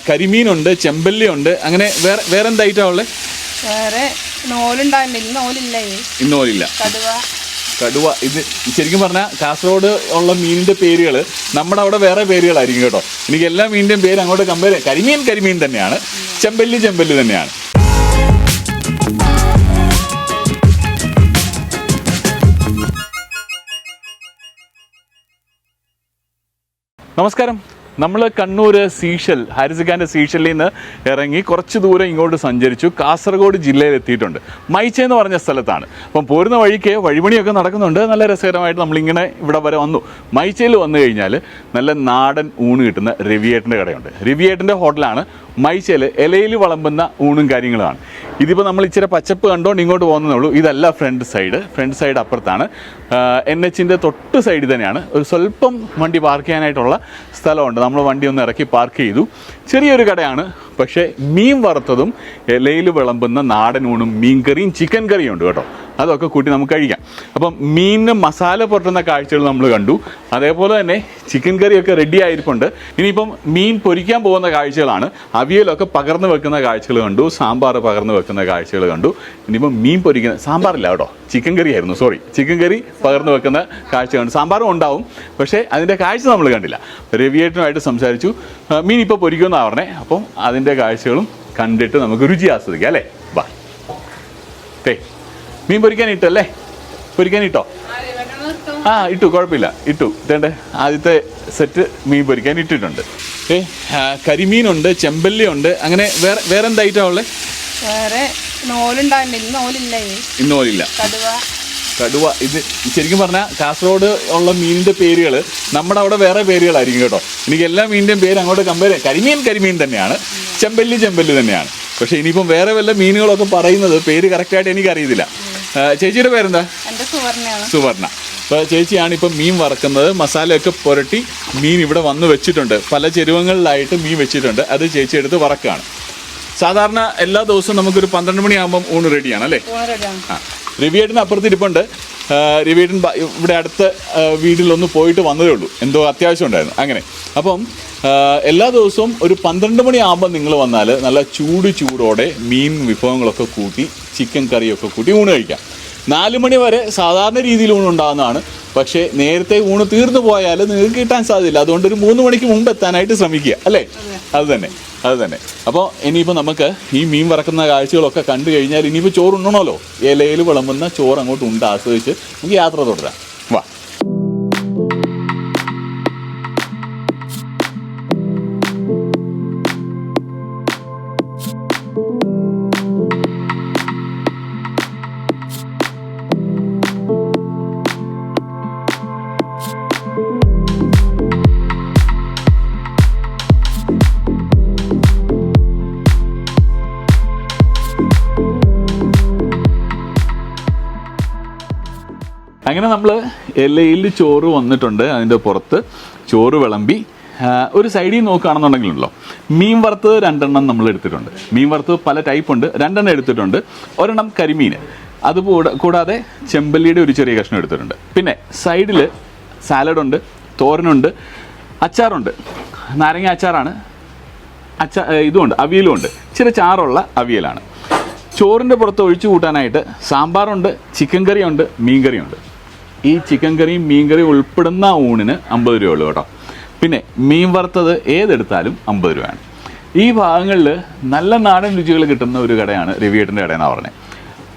കരിമീനുണ്ട്, ചെമ്പല്ലിയുണ്ട്. അങ്ങനെ വേറെ എന്താ ഐറ്റം ഉള്ളത്? വേറെ ഇന്നോലില്ല. കടുവ. ഇത് ശരിക്കും പറഞ്ഞാൽ കാസർഗോഡ് ഉള്ള മീനിൻ്റെ പേരുകൾ നമ്മുടെ അവിടെ വേറെ പേരുകളായിരിക്കും കേട്ടോ. എനിക്ക് എല്ലാ മീനിൻ്റെയും പേര് അങ്ങോട്ട് കമ്പയർ ചെയ്യാം. കരിമീൻ തന്നെയാണ്, ചെമ്പല്ലി തന്നെയാണ്. നമസ്കാരം. നമ്മൾ കണ്ണൂർ ഹാരിസിക്കാൻ്റെ സീഷലിൽ നിന്ന് ഇറങ്ങി കുറച്ച് ദൂരം ഇങ്ങോട്ട് സഞ്ചരിച്ചു. കാസർഗോഡ് ജില്ലയിൽ എത്തിയിട്ടുണ്ട്. മൈച്ച എന്ന് പറഞ്ഞ സ്ഥലത്താണ്. അപ്പം പോരുന്ന വഴിക്ക് വഴിപണിയൊക്കെ നടക്കുന്നുണ്ട്. നല്ല രസകരമായിട്ട് നമ്മളിങ്ങനെ ഇവിടെ വരെ വന്നു. മൈച്ചയിൽ വന്നു കഴിഞ്ഞാൽ നല്ല നാടൻ ഊണ് കിട്ടുന്ന രവിയേട്ടൻ്റെ കടയുണ്ട്. രവിയേട്ടൻ്റെ ഹോട്ടലാണ് മൈച്ചയിൽ. ഇലയിൽ വിളമ്പുന്ന ഊണും കാര്യങ്ങളാണ്. ഇതിപ്പോൾ നമ്മൾ ഇച്ചിരി പച്ചപ്പ് കണ്ടുകൊണ്ട് ഇങ്ങോട്ട് പോകുന്നതേ ഉള്ളൂ. ഇതല്ല ഫ്രണ്ട് സൈഡ് അപ്പുറത്താണ്. NH-ൻ്റെ തൊട്ട് സൈഡിൽ തന്നെയാണ്. ഒരു സ്വല്പം വണ്ടി പാർക്ക് ചെയ്യാനായിട്ടുള്ള സ്ഥലമുണ്ട്. നമ്മൾ വണ്ടി ഒന്ന് ഇറക്കി പാർക്ക് ചെയ്തു. ചെറിയൊരു കടയാണ്. പക്ഷേ മീൻ വറുത്തതും ഇലയിൽ വിളമ്പുന്ന നാടൻ ഊണും മീൻ കറിയും ചിക്കൻ കറിയും ഉണ്ട് കേട്ടോ. അതൊക്കെ കൂട്ടി നമുക്ക് കഴിക്കാം. അപ്പം മീനിന് മസാല പുരട്ടുന്ന കാഴ്ചകൾ നമ്മൾ കണ്ടു. അതേപോലെ തന്നെ ചിക്കൻ കറിയൊക്കെ റെഡി ആയിരിപ്പുണ്ട്. ഇനിയിപ്പം മീൻ പൊരിക്കാൻ പോകുന്ന കാഴ്ചകളാണ്. അവിയലൊക്കെ പകർന്നു വെക്കുന്ന കാഴ്ചകൾ കണ്ടു. സാമ്പാർ പകർന്നു വെക്കുന്ന കാഴ്ചകൾ കണ്ടു. ഇനിയിപ്പം മീൻ പൊരിക്കുന്ന സാമ്പാറില്ല കേട്ടോ, ചിക്കൻ കറി ആയിരുന്നു. ചിക്കൻ കറി പകർന്നു വെക്കുന്ന കാഴ്ച കണ്ടു. സാമ്പാറും ഉണ്ടാവും, പക്ഷേ അതിൻ്റെ കാഴ്ച നമ്മൾ കണ്ടില്ല. രവിയേട്ടനുമായിട്ട് സംസാരിച്ചു. മീൻ ഇപ്പോൾ പൊരിക്കുമെന്നാണ് പറഞ്ഞേ. അപ്പം അതിൻ്റെ കാഴ്ചകളും കണ്ടിട്ട് നമുക്ക് രുചി ആസ്വദിക്കാം അല്ലേ? വാ. മീൻ പൊരിക്കാനിട്ടല്ലേ? പൊരിക്കാനിട്ടോ? ഇട്ടു, കുഴപ്പമില്ല, ഇട്ടു. ഇതേണ്ട ആദ്യത്തെ സെറ്റ് മീൻ പൊരിക്കാൻ ഇട്ടിട്ടുണ്ട്. കരിമീനുണ്ട്, ചെമ്പല്ലിയുണ്ട്. അങ്ങനെ വേറെ എന്താ ഐറ്റം ഉള്ളത്? ഇന്നോലില്ല. കടുവ. ഇത് ശരിക്കും പറഞ്ഞാൽ കാസർഗോഡ് ഉള്ള മീനിൻ്റെ പേരുകൾ നമ്മുടെ അവിടെ വേറെ പേരുകളായിരിക്കും കേട്ടോ. എനിക്ക് എല്ലാ മീനിൻ്റെയും പേര് അങ്ങോട്ട് കമ്പയർ ചെയ്യാം. കരിമീൻ തന്നെയാണ്, ചെമ്പല്ലി തന്നെയാണ്. പക്ഷേ ഇനിയിപ്പം വേറെ വല്ല മീനുകളൊക്കെ പറയുന്നത് പേര് കറക്റ്റായിട്ട് എനിക്കറിയത്തില്ല. ചേച്ചിയുടെ പേരെന്താ? സുവർണ. അപ്പോൾ ചേച്ചിയാണ് ഇപ്പം മീൻ വറക്കുന്നത്. മസാലയൊക്കെ പുരട്ടി മീൻ ഇവിടെ വന്ന് വെച്ചിട്ടുണ്ട്. പല ചെരുവങ്ങളിലായിട്ട് മീൻ വെച്ചിട്ടുണ്ട്. അത് ചേച്ചി എടുത്ത് വറക്കുകയാണ്. സാധാരണ എല്ലാ ദിവസവും നമുക്കൊരു 12 മണിയാകുമ്പം ഊണ് റെഡിയാണ് അല്ലേ? രവിയേട്ടന് അപ്പുറത്തിരിപ്പുണ്ട്. രവിയേട്ടൻ ഇവിടെ അടുത്ത വീട്ടിലൊന്ന് പോയിട്ട് വന്നതേ ഉള്ളൂ. എന്തോ അത്യാവശ്യം ഉണ്ടായിരുന്നു. അങ്ങനെ അപ്പം എല്ലാ ദിവസവും ഒരു 12 മണിയാകുമ്പോൾ നിങ്ങൾ വന്നാൽ നല്ല ചൂടോടെ മീൻ വിഭവങ്ങളൊക്കെ കൂട്ടി ചിക്കൻ കറിയൊക്കെ കൂട്ടി ഊണ് കഴിക്കാം. 4 മണി വരെ സാധാരണ രീതിയിൽ ഊണുണ്ടാകുന്നതാണ്. പക്ഷേ നേരത്തെ ഊണ് തീർന്നു പോയാൽ നിങ്ങൾക്ക് കിട്ടാൻ സാധ്യതയില്ല. അതുകൊണ്ട് ഒരു 3 മണിക്ക് മുമ്പ് എത്താനായിട്ട് ശ്രമിക്കുക അല്ലേ? അത് തന്നെ. അപ്പോൾ ഇനിയിപ്പോൾ നമുക്ക് ഈ മീൻ വറക്കുന്ന കാഴ്ചകളൊക്കെ കണ്ടു കഴിഞ്ഞാൽ ഇനിയിപ്പോൾ ചോറുണ്ണണമല്ലോ. ഇലയിൽ വിളമ്പുന്ന ചോറ് അങ്ങോട്ട് ആസ്വദിച്ച് നമുക്ക് യാത്ര തുടരാം. വാ. അങ്ങനെ നമ്മൾ ഇലയിൽ ചോറ് വന്നിട്ടുണ്ട്. അതിൻ്റെ പുറത്ത് ചോറ് വിളമ്പി ഒരു സൈഡിൽ നോക്കുകയാണെന്നുണ്ടെങ്കിലുണ്ടല്ലോ, മീൻ വറുത്തത് 2 എണ്ണം നമ്മൾ എടുത്തിട്ടുണ്ട്. മീൻ വറുത്തത് പല ടൈപ്പ് ഉണ്ട്. 2 എണ്ണം എടുത്തിട്ടുണ്ട്. 1 എണ്ണം കരിമീൻ. കൂടാതെ ചെമ്പല്ലിയുടെ ഒരു ചെറിയ കഷ്ണം എടുത്തിട്ടുണ്ട്. പിന്നെ സൈഡിൽ സാലഡുണ്ട്, തോരനുണ്ട്, അച്ചാറുണ്ട്. നാരങ്ങ അച്ചാറാണ്. ഇതുമുണ്ട്, അവിയലുമുണ്ട്. ഇച്ചിരി ചാറുള്ള അവിയലാണ്. ചോറിൻ്റെ പുറത്ത് ഒഴിച്ചു കൂട്ടാനായിട്ട് സാമ്പാറുണ്ട്, ചിക്കൻ കറിയുണ്ട്, മീൻ കറിയുണ്ട്. ഈ ചിക്കൻ കറിയും മീൻ കറിയും ഉൾപ്പെടുന്ന ഊണിന് 50 രൂപയുള്ളൂ കേട്ടോ. പിന്നെ മീൻ വറുത്തത് ഏതെടുത്താലും 50 രൂപയാണ്. ഈ ഭാഗങ്ങളിൽ നല്ല നാടൻ രുചികൾ കിട്ടുന്ന ഒരു കടയാണ് രവിയേട്ടൻ്റെ കടയെന്നാണ് പറഞ്ഞത്.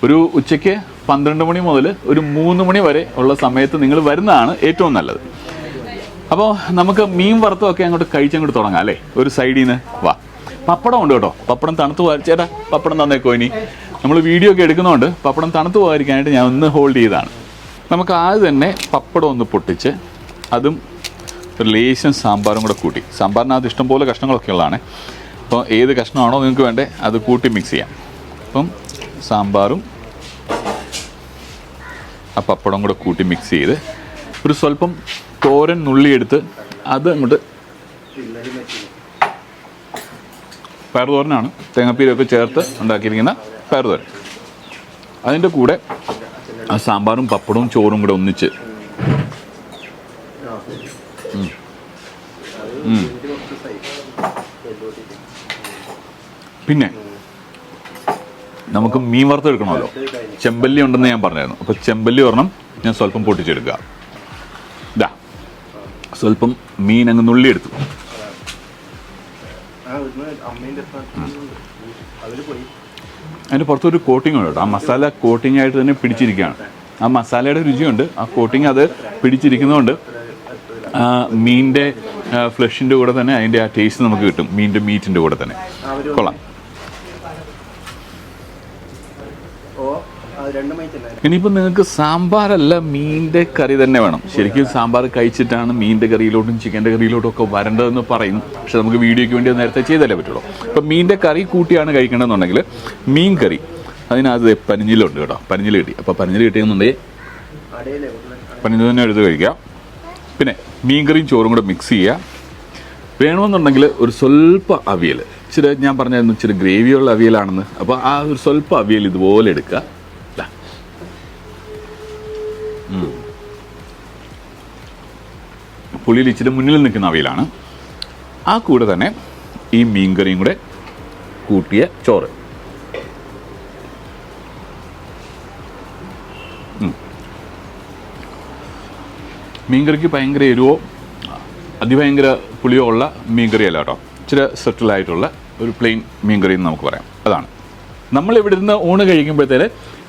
ഒരു ഉച്ചയ്ക്ക് 12 മണി മുതൽ ഒരു 3 മണി വരെ ഉള്ള സമയത്ത് നിങ്ങൾ വരുന്നതാണ് ഏറ്റവും നല്ലത്. അപ്പോൾ നമുക്ക് മീൻ വറുത്തതൊക്കെ അങ്ങോട്ട് കഴിച്ചങ്ങോട്ട് തുടങ്ങാം അല്ലേ? ഒരു സൈഡിൽ നിന്ന് വാ. പപ്പടം ഉണ്ട് കേട്ടോ. പപ്പടം തണുത്ത് പോകാൻ ചേട്ടാ പപ്പടം തന്നേക്കോ. ഇനി നമ്മൾ വീഡിയോ ഒക്കെ എടുക്കുന്നതുകൊണ്ട് പപ്പടം തണുത്ത് പോകാതിരിക്കാനായിട്ട് ഞാൻ ഒന്ന് ഹോൾഡ് ചെയ്തതാണ്. നമുക്ക് ആദ്യം തന്നെ പപ്പടം ഒന്ന് പൊട്ടിച്ച് അതും ഒരു ലേശം സാമ്പാറും കൂടെ കൂട്ടി. സാമ്പാറിനകത്ത് ഇഷ്ടംപോലെ കഷ്ണങ്ങളൊക്കെ ഉള്ളതാണ്. അപ്പോൾ ഏത് കഷ്ണമാണോ നിങ്ങൾക്ക് വേണ്ടേ അത് കൂട്ടി മിക്സ് ചെയ്യാം. അപ്പം സാമ്പാറും ആ പപ്പടം കൂടെ കൂട്ടി മിക്സ് ചെയ്ത് ഒരു സ്വല്പം തോരൻ നുള്ളിയെടുത്ത് അത് അങ്ങോട്ട് പയറുതോരനാണ്. തേങ്ങാപ്പീരൊക്കെ ചേർത്ത് ഉണ്ടാക്കിയിരിക്കുന്ന പയറുതോരൻ. അതിൻ്റെ കൂടെ ആ സാമ്പാറും പപ്പടവും ചോറും കൂടെ ഒന്നിച്ച് പിന്നെ നമുക്ക് മീൻ വറുത്ത് എടുക്കണമല്ലോ. ചെമ്പല്ലി ഉണ്ടെന്ന് ഞാൻ പറഞ്ഞായിരുന്നു. അപ്പോൾ ചെമ്പല്ലി ഒരെണ്ണം ഞാൻ സ്വല്പം പൊട്ടിച്ചെടുക്കുക. ഇതാ സ്വല്പം മീൻ അങ്ങ് നുള്ളിയെടുത്തു. അതിൻ്റെ പുറത്തൊരു കോട്ടിംഗ് ഉണ്ട് കേട്ടോ. ആ മസാല കോട്ടിംഗ് ആയിട്ട് തന്നെ പിടിച്ചിരിക്കുകയാണ്. ആ മസാലയുടെ രുചിയുണ്ട്. ആ കോട്ടിങ് അത് പിടിച്ചിരിക്കുന്നതുകൊണ്ട് മീനിൻ്റെ ഫ്ലഷിൻ്റെ കൂടെ തന്നെ അതിൻ്റെ ആ ടേസ്റ്റ് നമുക്ക് കിട്ടും. മീറ്റിൻ്റെ കൂടെ തന്നെ കൊള്ളാം. ഇനിയിപ്പോൾ നിങ്ങൾക്ക് സാമ്പാറല്ല മീനിൻ്റെ കറി തന്നെ വേണം. ശരിക്കും സാമ്പാർ കഴിച്ചിട്ടാണ് മീനിൻ്റെ കറിയിലോട്ടും ചിക്കൻ്റെ കറിയിലോട്ടും ഒക്കെ വരേണ്ടതെന്ന് പറയുന്നു. പക്ഷെ നമുക്ക് വീഡിയോയ്ക്ക് വേണ്ടി നേരത്തെ ചെയ്തല്ലേ പറ്റുള്ളൂ. അപ്പോൾ മീനിൻ്റെ കറി കൂട്ടിയാണ് കഴിക്കേണ്ടതെന്നുണ്ടെങ്കിൽ മീൻ കറി അതിനകത്ത് പനിഞ്ഞിലുണ്ട് കേട്ടോ. പനിഞ്ഞിൽ കിട്ടി. അപ്പോൾ പനിഞ്ഞിൽ കിട്ടിയെന്നുണ്ടെങ്കിൽ പനിഞ്ഞിൽ തന്നെ എടുത്ത് കഴിക്കുക. പിന്നെ മീൻ കറിയും ചോറും കൂടെ മിക്സ് ചെയ്യുക. വേണമെന്നുണ്ടെങ്കിൽ ഒരു സ്വല്പം അവിയൽ, ഇച്ചിരി ഞാൻ പറഞ്ഞായിരുന്നു ഇച്ചിരി ഗ്രേവിയുള്ള അവിയലാണെന്ന്. അപ്പോൾ ആ ഒരു സ്വല്പം അവിയൽ ഇതുപോലെ എടുക്കുക. പുളിയിൽ ഇച്ചിരി മുന്നിൽ നിൽക്കുന്ന അവിയലാണ്. ആ കൂടെ തന്നെ ഈ മീൻ കറിയും കൂടെ കൂട്ടിയ ചോറ്. മീൻകറിക്ക് ഭയങ്കര എരിവോ അതിഭയങ്കര പുളിയോ ഉള്ള മീൻകറിയല്ല കേട്ടോ. ഇച്ചിരി സെറ്റിലായിട്ടുള്ള ഒരു പ്ലെയിൻ മീൻകറി എന്ന് നമുക്ക് പറയാം. അതാണ് നമ്മളിവിടെ നിന്ന് ഊണ് കഴിക്കുമ്പോഴത്തേന്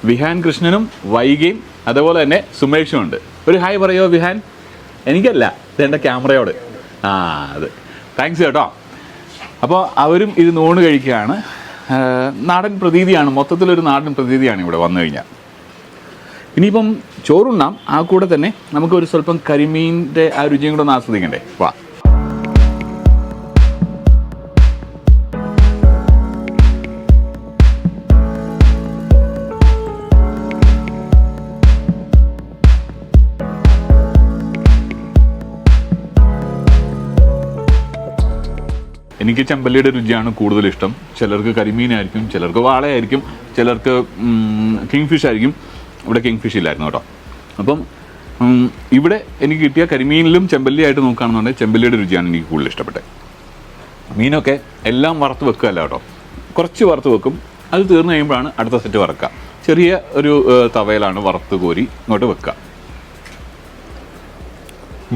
വിഹാൻ കൃഷ്ണനും വൈകയും അതുപോലെ തന്നെ സുമേഷും ഉണ്ട്. ഒരു ഹായ് പറയോ വിഹാൻ? എനിക്കല്ല, ഇതെൻ്റെ ക്യാമറയോട്. അത് താങ്ക്സ് കേട്ടോ. അപ്പോൾ അവരും ഇരുന്ന് ഊണ് കഴിക്കുകയാണ്. നാടൻ പ്രതീതിയാണ്, മൊത്തത്തിലൊരു നാടൻ പ്രതീതിയാണ് ഇവിടെ വന്നു കഴിഞ്ഞാൽ. ഇനിയിപ്പം ചോറുണ്ണാം. ആ കൂടെ തന്നെ നമുക്കൊരു സ്വല്പം കരിമീൻ്റെ ആ രുചിയും കൂടെ ഒന്ന് ആസ്വദിക്കണ്ടേ? വാ. എനിക്ക് ചെമ്പല്ലിയുടെ രുചിയാണ് കൂടുതൽ ഇഷ്ടം. ചിലർക്ക് കരിമീനായിരിക്കും, ചിലർക്ക് വാളയായിരിക്കും, ചിലർക്ക് കിങ് ഫിഷ് ആയിരിക്കും. ഇവിടെ കിങ് ഫിഷ് ഇല്ലായിരുന്നു കേട്ടോ. അപ്പം ഇവിടെ എനിക്ക് കിട്ടിയ കരിമീനിലും ചെമ്പല്ലിയായിട്ട് നോക്കുകയാണെന്നുണ്ടെങ്കിൽ ചെമ്പല്ലിയുടെ രുചിയാണ് എനിക്ക് കൂടുതൽ ഇഷ്ടപ്പെട്ടത്. മീനൊക്കെ എല്ലാം വറുത്ത് വെക്കുകയല്ല കേട്ടോ, കുറച്ച് വറുത്ത് വെക്കും. അത് തീർന്നു കഴിയുമ്പോഴാണ് അടുത്ത സെറ്റ് വറുക്കുക. ചെറിയ ഒരു തവയിലാണ് വറുത്ത് കോരി ഇങ്ങോട്ട് വെക്കുക.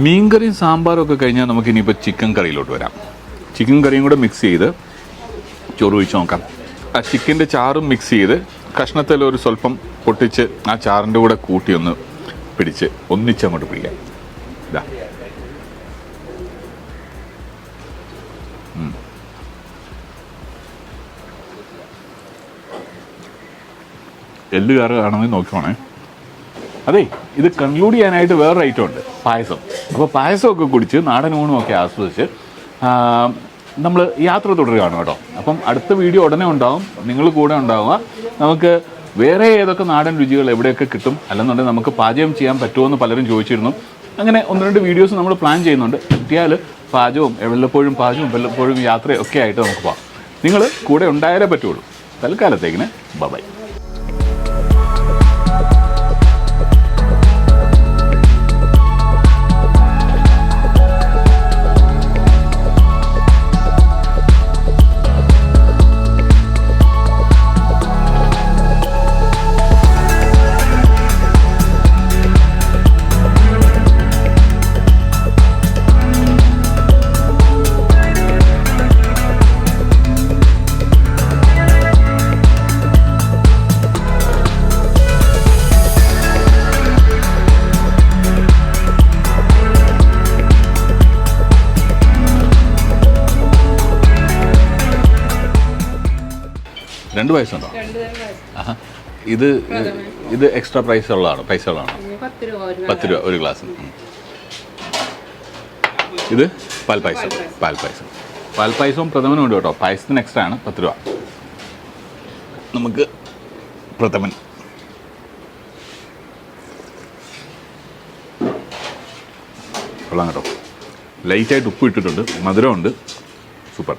മീൻകറിയും സാമ്പാറും ഒക്കെ കഴിഞ്ഞാൽ നമുക്ക് ഇനിയിപ്പോൾ ചിക്കൻ കറിയിലോട്ട് വരാം. ചിക്കൻ കറിയും കൂടെ മിക്സ് ചെയ്ത് ചോറ് ഒഴിച്ച് നോക്കാം. ആ ചിക്കൻ്റെ ചാറും മിക്സ് ചെയ്ത് കഷ്ണത്തിൽ ഒരു സ്വല്പം പൊട്ടിച്ച് ആ ചാറിൻ്റെ കൂടെ കൂട്ടി ഒന്ന് പിടിച്ച് ഒന്നിച്ചങ്ങോട്ട് പിടിക്കാം. ഇതാ എല്ലുകാറ് ആണെങ്കിൽ നോക്കുവാണേ. അതെ, ഇത് കൺക്ലൂഡ് ചെയ്യാനായിട്ട് വേറൊരു ഐറ്റം ഉണ്ട്, പായസം. അപ്പോൾ പായസമൊക്കെ കുടിച്ച് നാടൻ ഊണുമൊക്കെ ആസ്വദിച്ച് നമ്മൾ യാത്ര തുടരുകയാണ് കേട്ടോ. അപ്പം അടുത്ത വീഡിയോ ഉടനെ ഉണ്ടാവും, നിങ്ങൾ കൂടെ ഉണ്ടാവുക. നമുക്ക് വേറെ ഏതൊക്കെ നാടൻ രുചികൾ എവിടെയൊക്കെ കിട്ടും, അല്ലെന്നുണ്ടെങ്കിൽ നമുക്ക് പാചകം ചെയ്യാൻ പറ്റുമോ എന്ന് പലരും ചോദിച്ചിരുന്നു. അങ്ങനെ 1-2 വീഡിയോസ് നമ്മൾ പ്ലാൻ ചെയ്യുന്നുണ്ട്. കിട്ടിയാൽ പാചകവും വല്ലപ്പോഴും യാത്രയും ഒക്കെ ആയിട്ട് നമുക്ക് പോകാം. നിങ്ങൾ കൂടെ ഉണ്ടായാലേ പറ്റുള്ളൂ. തൽക്കാലത്തേക്കിന് ബൈ. രണ്ട് പായസമുണ്ടോ? ഇത് എക്സ്ട്രാ പൈസകളാണോ? 10 രൂപ ഒരു ഗ്ലാസ്. ഇത് പാൽപ്പായസവും പ്രഥമനും ഉണ്ട് കേട്ടോ. പായസത്തിന് എക്സ്ട്രാ ആണ് 10 രൂപ. നമുക്ക് പ്രഥമൻ. കൊള്ളാം കേട്ടോ. ലൈറ്റായിട്ട് ഉപ്പ് ഇട്ടിട്ടുണ്ട്, മധുരമുണ്ട്, സൂപ്പർ.